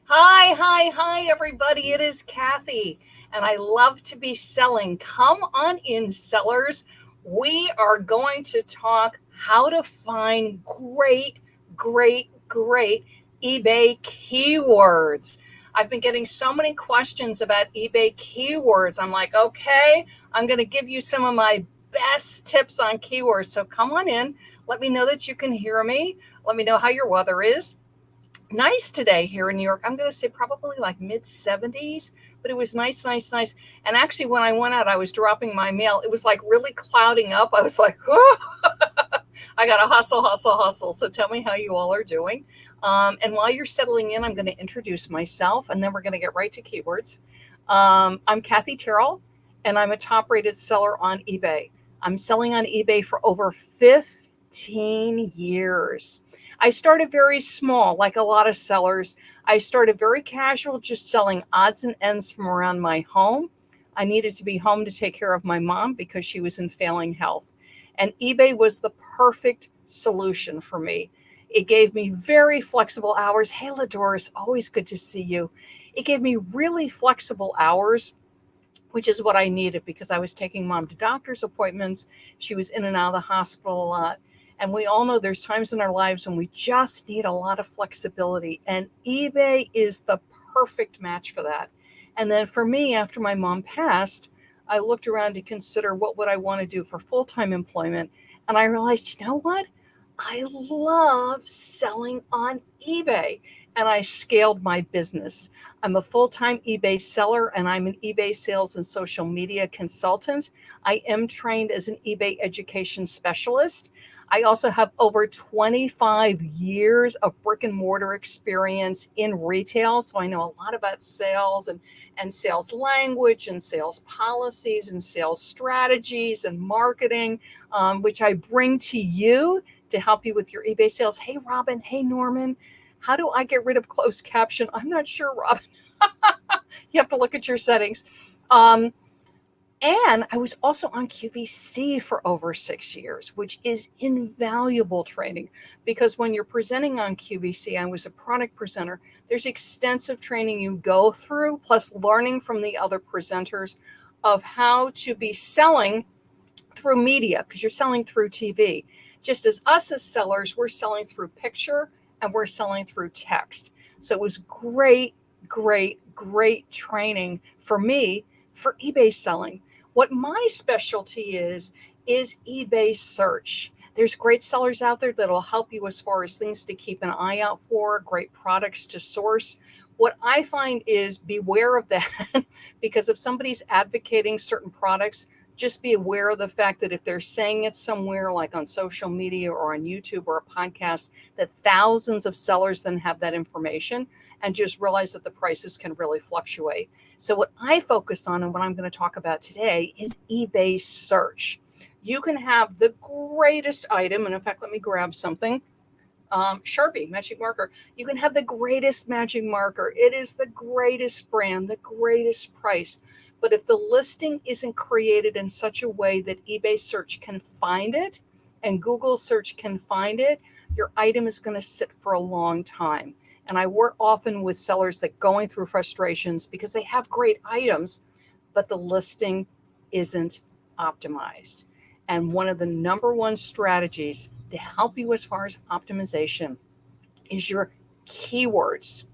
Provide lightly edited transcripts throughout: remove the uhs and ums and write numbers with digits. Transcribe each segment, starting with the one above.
Hi, everybody. It is Kathy, and I love to be selling. Come on in, sellers. We are going to talk how to find great eBay keywords. I've been getting so many questions about eBay keywords. I'm like, okay, I'm going to give you some of my best tips on keywords. So come on in. Let me know that you can hear me. Let me know how your weather is. Nice today here in New York. I'm going to say probably like mid 70s, but it was nice. And actually, when I went out, I was dropping my mail. It was like really clouding up. I was like, oh, I got to hustle. So tell me how you all are doing. And while you're settling in, I'm going to introduce myself and then we're going to get right to keywords. I'm Kathy Terrell, and I'm a top rated seller on eBay. I'm selling on eBay for over 15 years. I started very small, like a lot of sellers. I started very casual, just selling odds and ends from around my home. I needed to be home to take care of my mom because she was in failing health. And eBay was the perfect solution for me. It gave me very flexible hours. Hey, Ladores, always good to see you. It gave me really flexible hours, which is what I needed because I was taking mom to doctor's appointments. She was in and out of the hospital a lot. And we all know there's times in our lives when we just need a lot of flexibility. And eBay is the perfect match for that. And then for me, after my mom passed, I looked around to consider what would I want to do for full-time employment. And I realized, you know what? I love selling on eBay. And I scaled my business. I'm a full-time eBay seller and I'm an eBay sales and social media consultant. I am trained as an eBay education specialist. I also have over 25 years of brick and mortar experience in retail. So I know a lot about sales and sales language and sales policies and sales strategies and marketing, which I bring to you to help you with your eBay sales. Hey, Robin. Hey, Norman. How do I get rid of closed caption? I'm not sure, Robin. You have to look at your settings. And I was also on QVC for over 6 years, which is invaluable training because when you're presenting on QVC, I was a product presenter. There's extensive training you go through, plus learning from the other presenters of how to be selling through media because you're selling through TV. Just as us as sellers, we're selling through picture and we're selling through text. So it was great training for me for eBay selling. What my specialty is eBay search. There's great sellers out there that'll help you as far as things to keep an eye out for, great products to source. What I find is beware of that because if somebody's advocating certain products, just be aware of the fact that if they're saying it somewhere like on social media or on YouTube or a podcast, that thousands of sellers then have that information and just realize that the prices can really fluctuate. So what I focus on and what I'm going to talk about today is eBay search. You can have the greatest item, and in fact, let me grab something. Sharpie magic marker. You can have the greatest magic marker. It is the greatest brand, the greatest price. But if the listing isn't created in such a way that eBay search can find it and Google search can find it, your item is going to sit for a long time. And I work often with sellers that going through frustrations because they have great items, but the listing isn't optimized. And one of the number one strategies to help you as far as optimization is your keywords.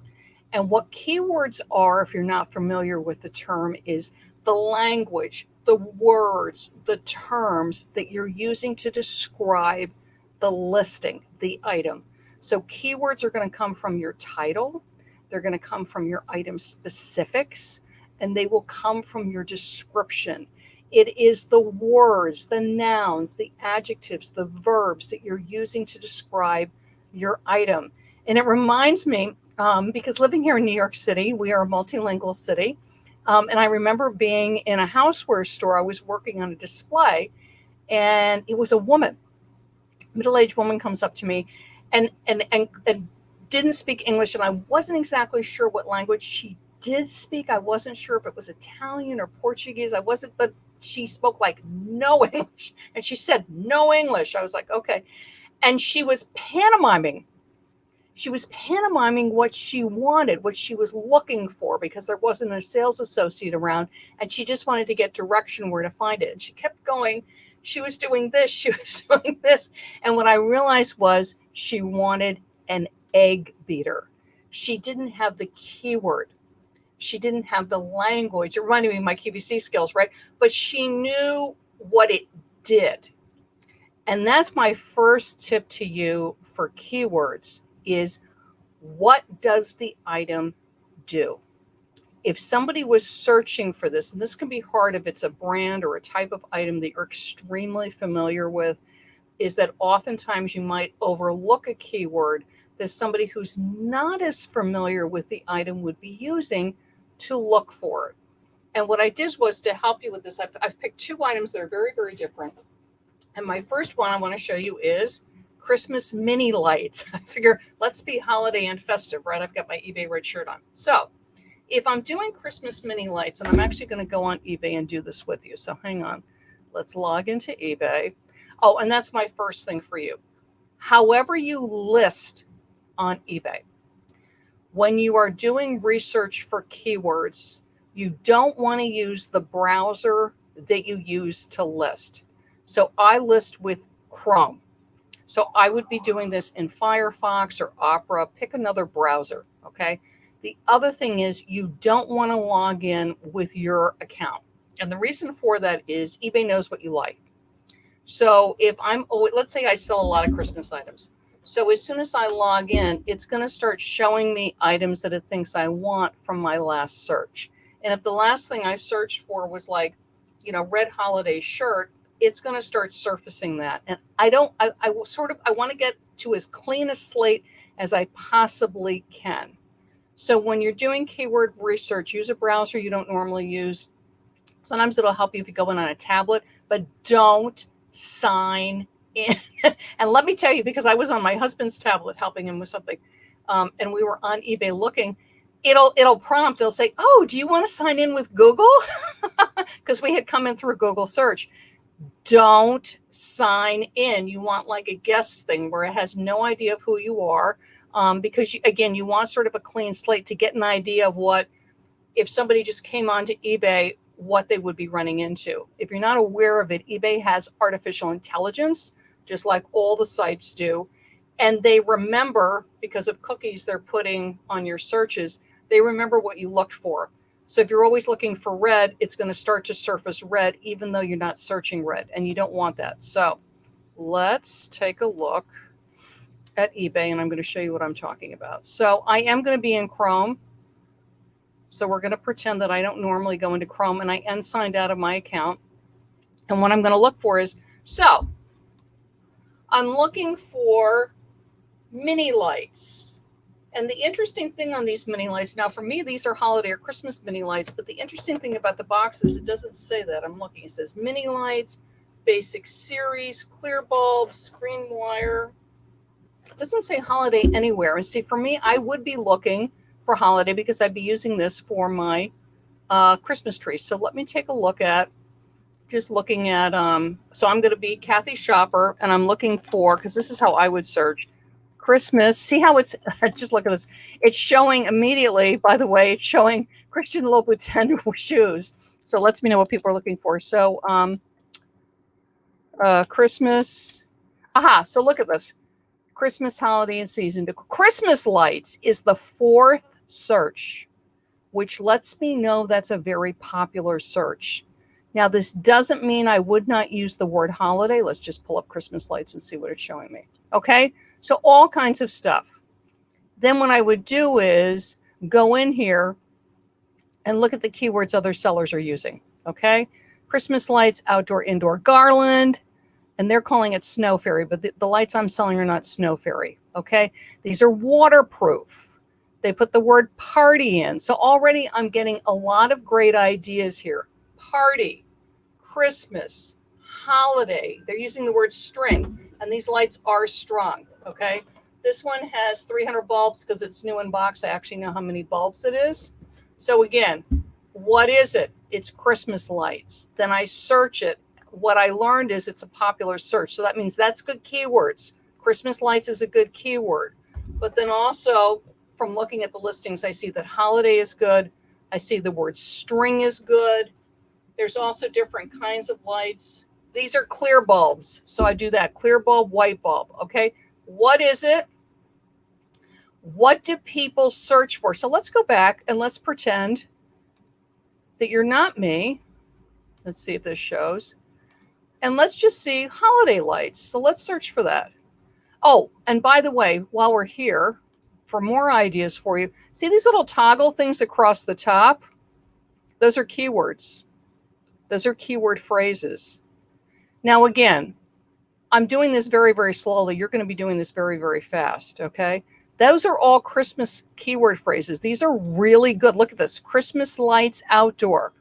And what keywords are, if you're not familiar with the term, is the language, the words, the terms that you're using to describe the listing, the item. So keywords are going to come from your title, they're going to come from your item specifics, and they will come from your description. It is the words, the nouns, the adjectives, the verbs that you're using to describe your item. And it reminds me, because living here in New York City, we are a multilingual city. And I remember being in a houseware store. I was working on a display, and it was a woman, middle-aged woman, comes up to me, and didn't speak English, and I wasn't exactly sure what language she did speak. I wasn't sure if it was Italian or Portuguese. I wasn't, but she spoke like no English, and she said no English. I was like, okay, and she was pantomiming. She was pantomiming what she wanted, what she was looking for, because there wasn't a sales associate around and she just wanted to get direction where to find it. And she kept going. She was doing this, she was doing this. And what I realized was she wanted an egg beater. She didn't have the keyword. She didn't have the language. It reminded me of my QVC skills, right? But she knew what it did. And that's my first tip to you for keywords is, what does the item do? If somebody was searching for this, and this can be hard if it's a brand or a type of item that you're extremely familiar with, is that oftentimes you might overlook a keyword that somebody who's not as familiar with the item would be using to look for it. And what I did was to help you with this, I've picked two items that are very, very different. And my first one I want to show you is Christmas mini lights. I figure let's be holiday and festive, right? I've got my eBay red shirt on. So if I'm doing Christmas mini lights, and I'm actually going to go on eBay and do this with you. So hang on. Let's log into eBay. Oh, and that's my first thing for you. However you list on eBay, when you are doing research for keywords, you don't want to use the browser that you use to list. So I list with Chrome. So I would be doing this in Firefox or Opera. Pick another browser, okay? The other thing is you don't want to log in with your account. And the reason for that is eBay knows what you like. So if let's say I sell a lot of Christmas items. So as soon as I log in, it's going to start showing me items that it thinks I want from my last search. And if the last thing I searched for was like, red holiday shirt, it's going to start surfacing that. And I want to get to as clean a slate as I possibly can. So when you're doing keyword research, use a browser you don't normally use. Sometimes it'll help you if you go in on a tablet, but don't sign in. And let me tell you, because I was on my husband's tablet helping him with something, and we were on eBay looking, it'll prompt, it'll say, oh, do you want to sign in with Google? Because we had come in through Google search. Don't sign in. You want like a guest thing where it has no idea of who you are, because you want sort of a clean slate to get an idea of what, if somebody just came onto eBay, what they would be running into. If you're not aware of it, eBay has artificial intelligence, just like all the sites do. And they remember, because of cookies they're putting on your searches, they remember what you looked for. So if you're always looking for red, it's going to start to surface red, even though you're not searching red, and you don't want that. So let's take a look at eBay, and I'm going to show you what I'm talking about. So I am going to be in Chrome. So we're going to pretend that I don't normally go into Chrome, and I unsigned out of my account. And what I'm going to look for is, so I'm looking for mini lights. And the interesting thing on these mini lights, now for me, these are holiday or Christmas mini lights, but the interesting thing about the box is it doesn't say that. I'm looking, it says mini lights, basic series, clear bulbs, screen wire. It doesn't say holiday anywhere. And see, for me, I would be looking for holiday because I'd be using this for my Christmas tree. So let me take a look at, just looking at, so I'm going to be Kathy Shopper, and I'm looking for, because this is how I would search, Christmas. See how it's, just look at this. It's showing immediately, by the way, it's showing Christian Louboutin shoes. So it lets me know what people are looking for. So Christmas. Aha, so look at this. Christmas holiday and season. Christmas lights is the fourth search, which lets me know that's a very popular search. Now, this doesn't mean I would not use the word holiday. Let's just pull up Christmas lights and see what it's showing me. Okay, so all kinds of stuff. Then what I would do is go in here and look at the keywords other sellers are using. Okay, Christmas lights, outdoor, indoor garland. And they're calling it snow fairy, but the lights I'm selling are not snow fairy, okay? These are waterproof. They put the word party in. So already I'm getting a lot of great ideas here. Party, Christmas, holiday. They're using the word string, and these lights are strong, okay? This one has 300 bulbs because it's new in box. I actually know how many bulbs it is. So again, what is it? It's Christmas lights. Then I search it. What I learned is it's a popular search. So that means that's good keywords. Christmas lights is a good keyword. But then also from looking at the listings, I see that holiday is good. I see the word string is good. There's also different kinds of lights. These are clear bulbs. So I do that clear bulb, white bulb. Okay. What is it? What do people search for? So let's go back and let's pretend that you're not me. Let's see if this shows. And let's just see holiday lights. So let's search for that. Oh, and by the way, while we're here, for more ideas for you, see these little toggle things across the top? Those are keywords. Those are keyword phrases. Now, again, I'm doing this very, very slowly. You're going to be doing this very, very fast, okay? Those are all Christmas keyword phrases. These are really good. Look at this. Christmas lights outdoor.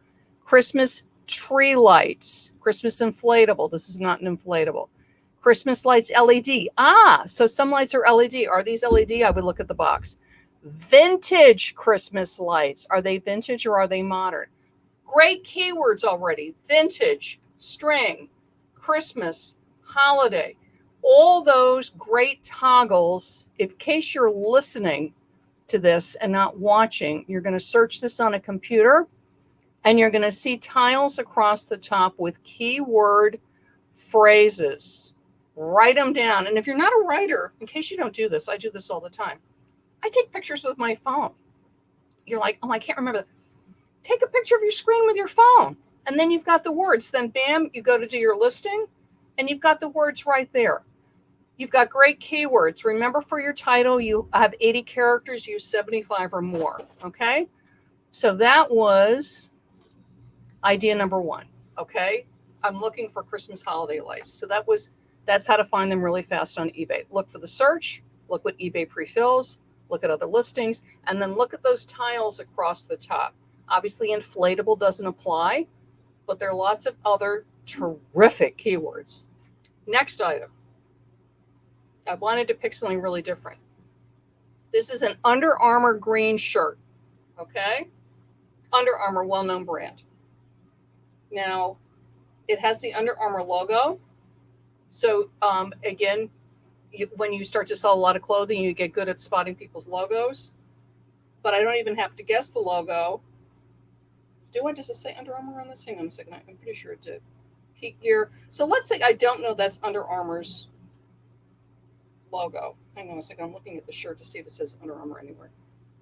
Christmas tree lights. Christmas inflatable. This is not an inflatable. Christmas lights LED. So some lights are LED. Are these LED? I would look at the box. Vintage Christmas lights. Are they vintage or are they modern? Great keywords already. Vintage, string, Christmas, holiday. All those great toggles. In case you're listening to this and not watching, you're going to search this on a computer and you're going to see tiles across the top with keyword phrases. Write them down. And if you're not a writer, in case you don't do this, I do this all the time. I take pictures with my phone. You're like, oh, I can't remember. Take a picture of your screen with your phone. And then you've got the words. Then bam, you go to do your listing and you've got the words right there. You've got great keywords. Remember, for your title, you have 80 characters, use 75 or more. Okay. So that was idea number one. Okay. I'm looking for Christmas holiday lights. So that's how to find them really fast on eBay. Look for the search, look what eBay pre-fills, look at other listings, and then look at those tiles across the top. Obviously, inflatable doesn't apply, but there are lots of other terrific keywords. Next item. I wanted to pick something really different. This is an Under Armour green shirt. Okay? Under Armour, well-known brand. Now, it has the Under Armour logo. So again, when you start to sell a lot of clothing, you get good at spotting people's logos. But I don't even have to guess the logo. Does it say Under Armour on this? Hang on a second. I'm pretty sure it did. Heat gear. So let's say I don't know that's Under Armour's logo. Hang on a second. I'm looking at the shirt to see if it says Under Armour anywhere.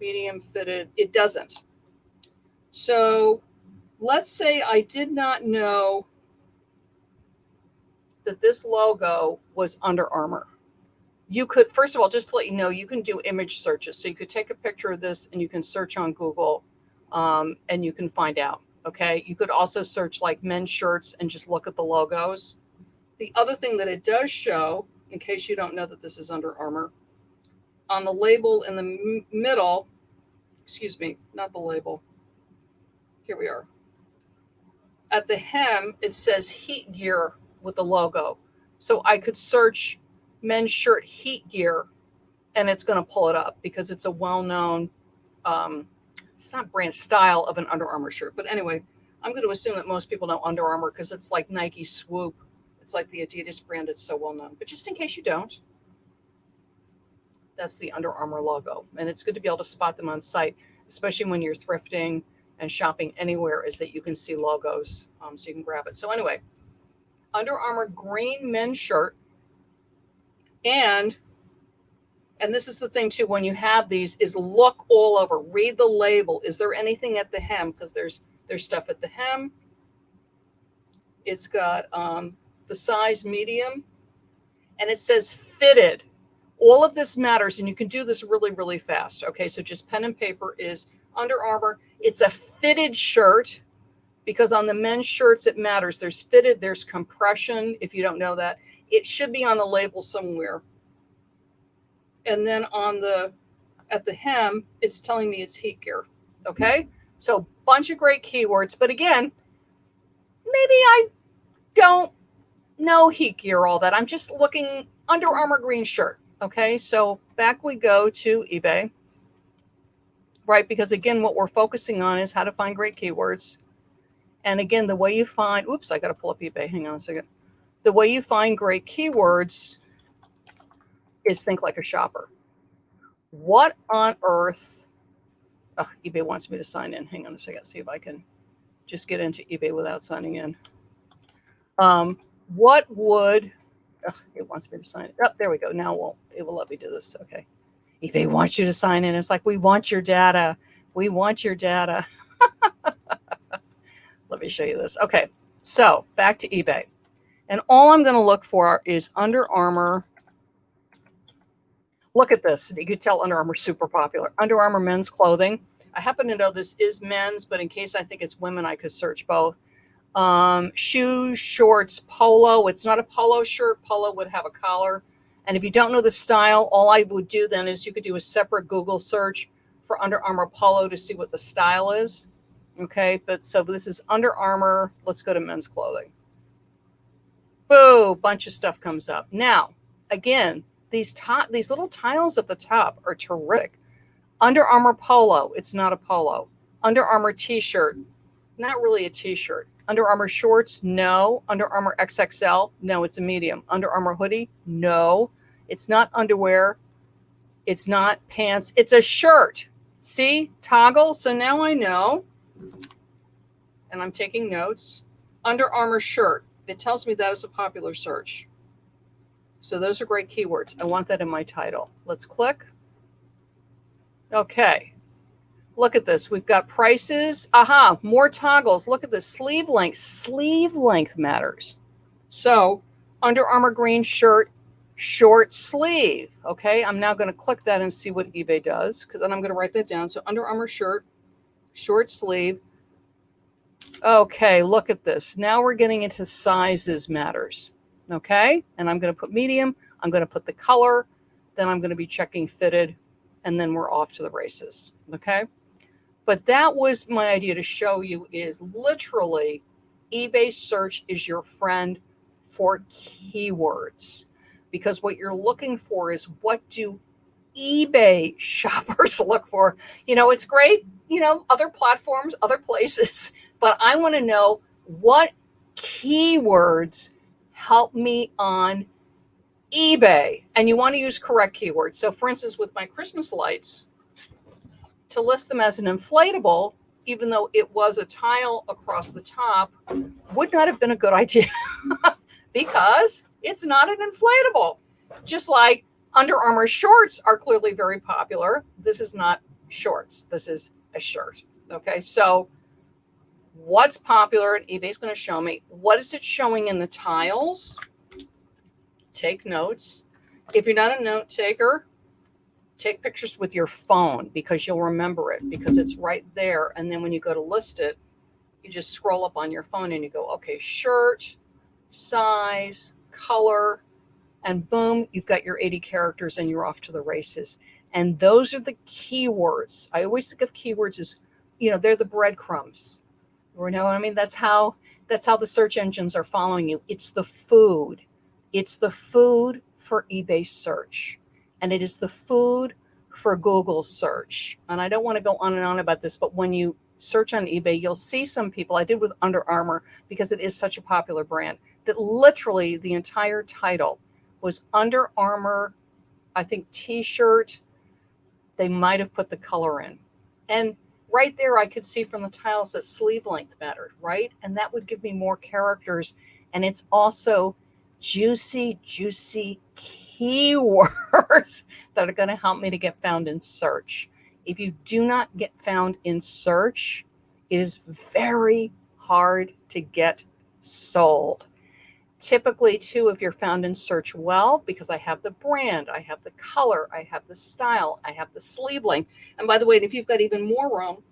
Medium fitted. It doesn't. So let's say I did not know that this logo was Under Armour. You could, first of all, just to let you know, you can do image searches. So you could take a picture of this and you can search on Google and you can find out. Okay. You could also search like men's shirts and just look at the logos. The other thing that it does show, in case you don't know that this is Under Armour, on the label in the middle, excuse me, not the label. Here we are. At the hem, it says heat gear with the logo. So I could search men's shirt heat gear and it's going to pull it up because it's a well-known, it's not brand style of an Under Armour shirt. But anyway, I'm going to assume that most people know Under Armour because it's like Nike Swoop. It's like the Adidas brand. It's so well-known. But just in case you don't, that's the Under Armour logo. And it's good to be able to spot them on site, especially when you're thrifting and shopping anywhere, is that you can see logos so you can grab it. So anyway, Under Armour green men's shirt. And this is the thing too, when you have these, is look all over, read the label. Is there anything at the hem? Because there's stuff at the hem. It's got the size medium and it says fitted. All of this matters and you can do this really, really fast. Okay, so just pen and paper is Under Armour. It's a fitted shirt because on the men's shirts, it matters. There's fitted, there's compression. If you don't know that, it should be on the label somewhere. And then at the hem, it's telling me it's heat gear. Okay. So bunch of great keywords, but again, maybe I don't know heat gear all that. I'm just looking Under Armour green shirt. Okay. So back we go to eBay, right? Because again, what we're focusing on is how to find great keywords. And again, the way you find, oops, I got to pull up eBay. Hang on a second. The way you find great keywords is think like a shopper. What on earth? Oh, eBay wants me to sign in. Hang on a second. See if I can just get into eBay without signing in. Um, what would, it wants me to sign it. Oh, there we go. Now it will let me do this. Okay. eBay wants you to sign in. It's like, we want your data. We want your data. Let me show you this. Okay. So back to eBay. And all I'm going to look for is Under Armour. Look at this. You could tell Under Armour is super popular. Under Armour men's clothing. I happen to know this is men's, but in case I think it's women, I could search both. Shoes, shorts, polo. It's not a polo shirt. Polo would have a collar. And if you don't know the style, all I would do then is you could do a separate Google search for Under Armour polo to see what the style is. Okay, but so this is Under Armour. Let's go to men's clothing. Boo, bunch of stuff comes up. Now, again, these little tiles at the top are terrific. Under Armour polo, it's not a polo. Under Armour t-shirt, not really a t-shirt. Under Armour shorts, no. Under Armour XXL, no, it's a medium. Under Armour hoodie, no. It's not underwear. It's not pants. It's a shirt. See, toggle. So now I know, and I'm taking notes. Under Armour shirt. It tells me that is a popular search. So those are great keywords. I want that in my title. Let's click. Okay. Look at this. We've got prices. Aha, more toggles. Look at this. Sleeve length. Sleeve length matters. So Under Armour green shirt, short sleeve. Okay, I'm now going to click that and see what eBay does, because then I'm going to write that down. So Under Armour shirt, short sleeve. Okay, look at this. Now we're getting into sizes matters. Okay, and I'm going to put medium. I'm going to put the color. Then I'm going to be checking fitted, and then we're off to the races. Okay. But that was my idea to show you is literally eBay search is your friend for keywords, because what you're looking for is what do eBay shoppers look for. It's great, other platforms, other places, but I want to know what keywords help me on eBay. And you want to use correct keywords. So for instance, with my Christmas lights, to list them as an inflatable, even though it was a tile across the top, would not have been a good idea because it's not an inflatable. Just like Under Armour shorts are clearly very popular. This is not shorts. This is a shirt. Okay, so what's popular? And eBay's going to show me. What is it showing in the tiles? Take notes. If you're not a note taker, take pictures with your phone, because you'll remember it, because it's right there. And then when you go to list it, you just scroll up on your phone and you go, okay, shirt, size, color, and boom, you've got your 80 characters and you're off to the races. And those are the keywords. I always think of keywords as, they're the breadcrumbs. You know what I mean? That's how the search engines are following you. It's the food. It's the food for eBay search. And it is the food for Google search. And I don't want to go on and on about this, but when you search on eBay, you'll see some people, I did with Under Armour, because it is such a popular brand, that literally the entire title was Under Armour, I think, t-shirt. They might have put the color in. And right there, I could see from the tiles that sleeve length mattered, right? And that would give me more characters. And it's also juicy keywords that are going to help me to get found in search. If you do not get found in search, it is very hard to get sold. Typically, too, if you're found in search well, because I have the brand, I have the color, I have the style, I have the sleeve length. And by the way, if you've got even more room,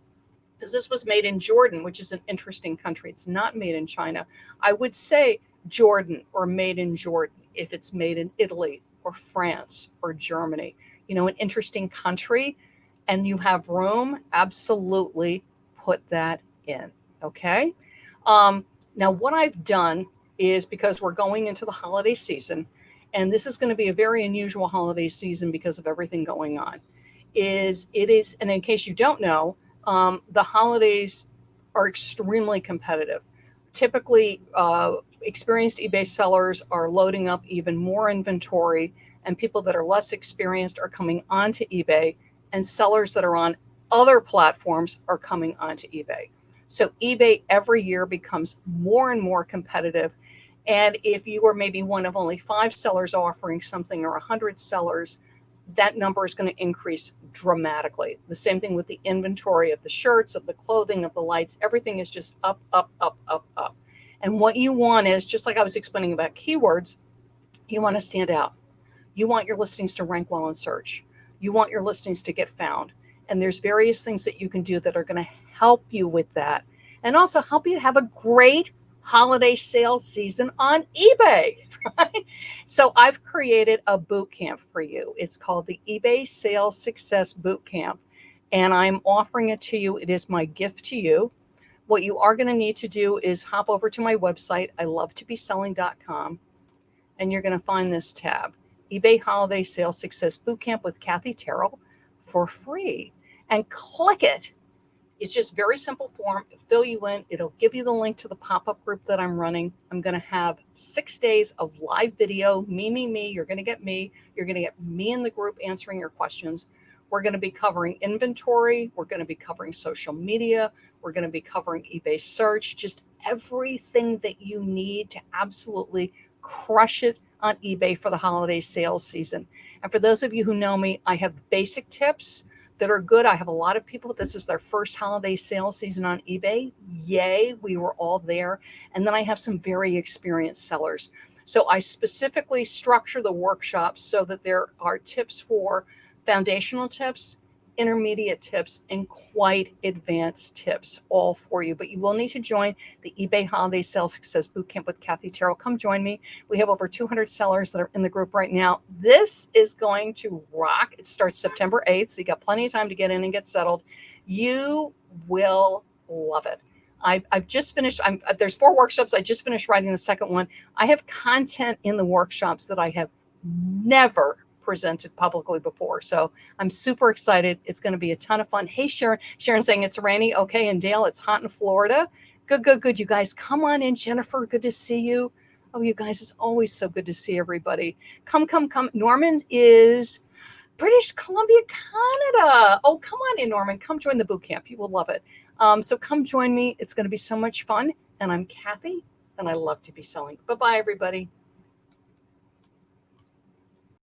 because this was made in Jordan, which is an interesting country. It's not made in China. I would say Jordan or made in Jordan if it's made in Italy or France or Germany. An interesting country, and you have room, absolutely put that in. Okay. Now, what I've done is, because we're going into the holiday season, and this is going to be a very unusual holiday season because of everything going on, and in case you don't know, the holidays are extremely competitive. Typically, experienced eBay sellers are loading up even more inventory and people that are less experienced are coming onto eBay, and sellers that are on other platforms are coming onto eBay. So eBay every year becomes more and more competitive. And if you are maybe one of only 5 sellers offering something or 100 sellers, that number is going to increase dramatically. The same thing with the inventory of the shirts, of the clothing, of the lights. Everything is just up, up, up, up, up. And what you want is, just like I was explaining about keywords, you want to stand out. You want your listings to rank well in search. You want your listings to get found. And there's various things that you can do that are going to help you with that, and also help you to have a great holiday sales season on eBay, right? So I've created a boot camp for you. It's called the eBay Sales Success Boot Camp, and I'm offering it to you. It is my gift to you. What you are going to need to do is hop over to my website, ilovetobeselling.com, and you're going to find this tab, eBay Holiday Sales Success Bootcamp with Kathy Terrell, for free, and click it. It's just very simple form. It'll fill you in. It'll give you the link to the pop-up group that I'm running. I'm going to have 6 days of live video, me. You're going to get me. You're going to get me in the group answering your questions. We're going to be covering inventory. We're going to be covering social media. We're going to be covering eBay search, just everything that you need to absolutely crush it on eBay for the holiday sales season. And for those of you who know me, I have basic tips that are good. I have a lot of people, this is their first holiday sales season on eBay. Yay, we were all there. And then I have some very experienced sellers. So I specifically structure the workshops so that there are tips for foundational tips, intermediate tips, and quite advanced tips, all for you. But you will need to join the eBay Holiday Sales Success Bootcamp with Kathy Terrell. Come join me. We have over 200 sellers that are in the group right now. This is going to rock. It starts September 8th, so you got plenty of time to get in and get settled. You will love it. I've just finished, there's 4 workshops. I just finished writing the second one. I have content in the workshops that I have never presented publicly before. So I'm super excited. It's going to be a ton of fun. Hey, Sharon. Sharon saying it's rainy. Okay. And Dale, it's hot in Florida. Good. You guys come on in. Jennifer, good to see you. Oh, you guys, it's always so good to see everybody. Come. Norman is British Columbia, Canada. Oh, come on in, Norman. Come join the boot camp. You will love it. So come join me. It's going to be so much fun. And I'm Kathy, and I love to be selling. Bye-bye, everybody.